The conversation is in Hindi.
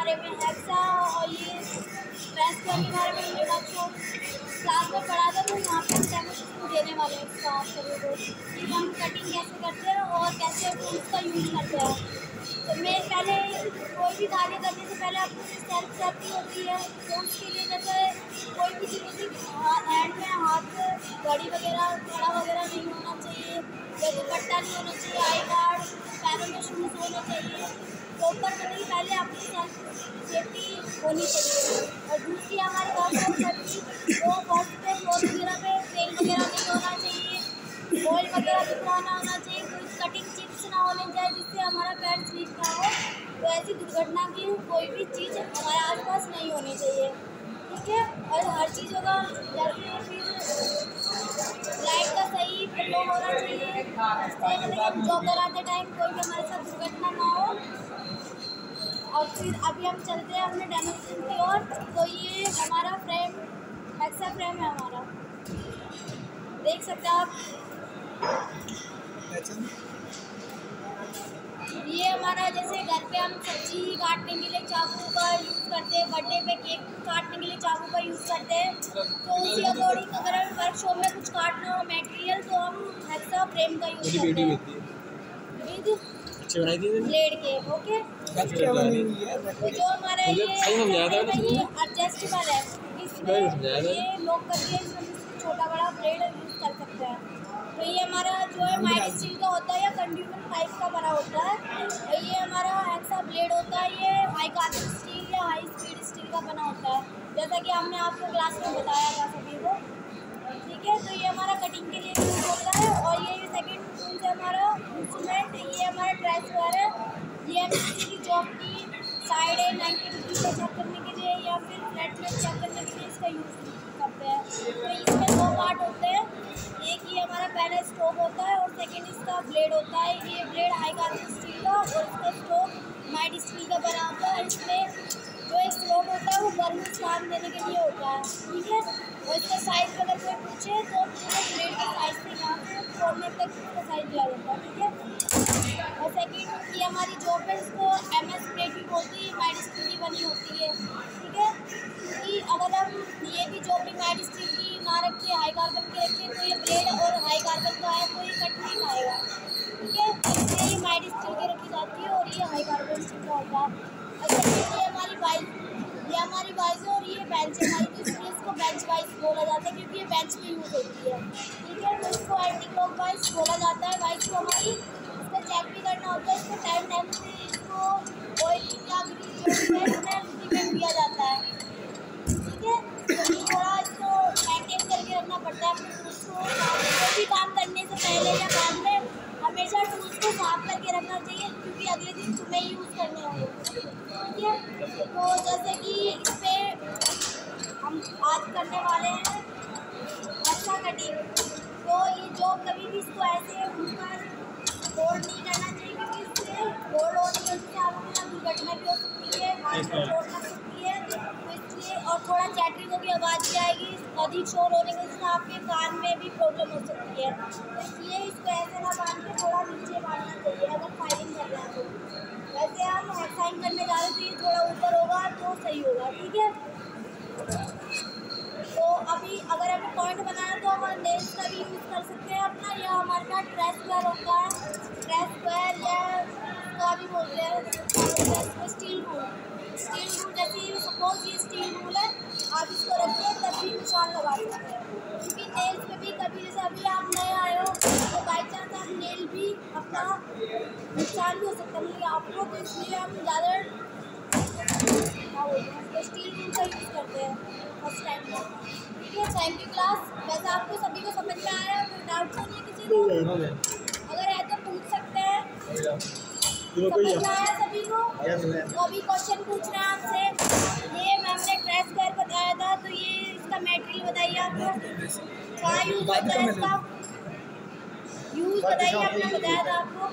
बारे में, हेक्सा और ये ट्रेस स्क्वायर के बारे में क्लास में पढ़ा था, तो यहाँ पे हम डेमोस्ट्रेशन देने वाले हैं इसका आप सभी को कि हम कटिंग कैसे करते हैं और कैसे टूल्स का यूज़ करते हैं। तो मैं पहले कोई भी कार्य करने से पहले आपको सेल्फ सेफ्टी होती है, तो उसके लिए जैसे कोई भी चीज़ हैंड में हाथ घड़ी वगैरह कड़ा वगैरह नहीं होना चाहिए, जैसे कट्टा नहीं होना चाहिए, आई कार्ड, पैरों में शूज़ होने चाहिए। प्रॉपर करने के पहले आपकी सेल्फ सेफ्टी होनी चाहिए। और दूसरी हमारी बात सेफ्टी, तो फर्स्ट पे फ्लोर वगैरह पे तेल वगैरह नहीं होना चाहिए, ऑयल वगैरह भी पुराना होना चाहिए, कोई कटिंग चिप्स ना होने चाहिए जिससे हमारा पैर स्लिप ना हो। तो ऐसी दुर्घटना की कोई भी चीज़ हमारे आसपास नहीं होनी चाहिए, ठीक है। और हर चीज़ होगा जैसे फिर लाइट का सही फ्लो होना चाहिए, जिससे मतलब जॉब कराते टाइम कोई भी हमारे साथ दुर्घटना ना हो। और फिर अभी हम चलते हैं अपने डेमोस्ट्रेशन की ओर। तो ये हमारा फ्रेम हेक्सा फ्रेम है हमारा, देख सकते हैं आप। ये हमारा जैसे घर पे हम सब्जी काटने के लिए चाकू का यूज़ करते हैं, बर्थडे पे केक काटने के लिए चाकू का यूज़ करते हैं, तो उसी अकॉर्डिंग अगर हमें वर्कशॉप में कुछ काटना हो मटेरियल तो हम हेक्सा फ्रेम का यूज़ करते हैं ब्लेड के। ओके, तो जो हमारा ये एडजस्टेबल है, इसमें ये लॉक करके छोटा बड़ा ब्लेड यूज़ कर सकते हैं। तो ये हमारा जो है माइल्ड स्टील का होता है या कंड्यूमर पाइप का बना होता है, और ये हमारा हेक्सा ब्लेड होता है, ये हाई कार्बन स्टील या हाई स्पीड स्टील का बना होता है, जैसा कि हमने आपको क्लास में बताया था सभी को, ठीक है। तो ये हमारा कटिंग के लिए यूज़ होता है। और ये सेकंड टूल है हमारा इंस्ट्रूमेंट, ये हमारा ट्रेस स्क्वायर है, ये हम किसी की जॉब की साइड है 90 डिग्री को चेक करने के लिए या फिर फ्लैटनेस चेक करने के लिए इसका यूज़ करते हैं। तो इसमें दो पार्ट होते हैं, एक ये हमारा पहले स्टोक होता है और सेकंड इसका ब्लेड होता है। ये ब्लेड हाई कार्बन स्टील का और इसका स्टोक माइल्ड स्टील का बना होता है। इसमें जो एक स्लोट होता है वो गर्म स्टार्ट देने के लिए होता है, ठीक है। और इसका साइज़ अगर कोई पूछे तो पूरे ब्लेड के साइज़ से यहाँ से छोड़ने तक इसका साइज़ दिया जाता है, ठीक है। और सेकंड ये हमारी जॉब है, इसको MS प्लेट भी बोलती है, माइल्ड स्टील की बनी होती है, ठीक है। क्योंकि अगर हम ये भी जॉब भी माइल्ड स्टील की ना रखें, हाई कार्बन की रखें, तो ये ब्लेड और हाई कार्बन का है तो ये कट नहीं पाएगा, ठीक है। इसलिए ये माइल्ड स्टील की रखी जाती है और ये हाई कार्बन स्टील का होता है। अच्छा, ये हमारी वाइज है और ये बेंच है हमारी, तो इसलिए इसको बेंच वाइज बोला जाता है क्योंकि ये बेंच पे यूज़ होती है, ठीक है। तो इसको एंटी क्लॉक वाइज बोला जाता है। वाइज को हमारी इसको चेक भी करना होता है, इसको टाइम से इसको ऑयलिंग या लुब्रिकेंट दिया जाता है, ठीक है। तो ये थोड़ा इसको मेंटेन करके रखना पड़ता है अपने टूल्स को। कोई भी काम करने से पहले या बाद में हमेशा टूल्स को साफ करके रखना चाहिए क्योंकि अगले दिन तुम्हें यूज़ करने होंगे, ठीक है। तो जैसे कि इस पर हम आज करने वाले हैं हेक्सा कटिंग। तो ये जो कभी भी इसको ऐसे ऊपर होल्ड नहीं करना चाहिए क्योंकि इससे होल्ड होने की वजह से आपको ना दुर्घटना भी हो सकती है, हाथ में चोट लग सकती है, तो इसलिए और थोड़ा चैटरिंग की आवाज़ भी आएगी, अधिक शोर होने की वजह से आपके कान में भी प्रॉब्लम हो सकती है। तो इसलिए इसको ऐसे ना बांध के थोड़ा नीचे बांधना चाहिए अगर फायरिंग कर रहे हैं तो। वैसे हम हेक्साइंग करने जा रहे हैं तो ये थोड़ा ऊपर होगा तो सही होगा, ठीक है। तो अभी अगर हमें पॉइंट बनाना तो हम नेल्स का भी यूज़ कर सकते हैं अपना, या हमारे पास ट्रेस स्क्वायर होता है, ट्रेस स्क्वायर या का भी बोलते हैं स्टील रूल। जैसे सपोज ये स्टील रूल है, आप इसको रखिए तब भी निशान लगा सकते हैं क्योंकि नेल्स पे भी कभी जैसे अभी आप नए आए हो तो बाई चांस आप नेल भी अपना नुकसान भी हो सकता है मतलब आपको, तो इसलिए हम ज़्यादा क्या बोलते हैं स्टील रूल का यूज़ करते हैं फर्स्ट टाइम में, ठीक है। Thank you class. वैसे आपको सभी को समझ में आया, कोई डाउट तो नहीं किसी को? अगर है तो पूछ सकते हैं। समझ में आया सभी को? तो अभी क्वेश्चन पूछ रहे हैं आपसे। ये मैम ने ट्रेस स्क्वायर बताया था, तो ये इसका मटेरियल बताइए आपको कहाँ यूज़ होता है, इसका यूज़ बताइए, आपने बताया था आपको।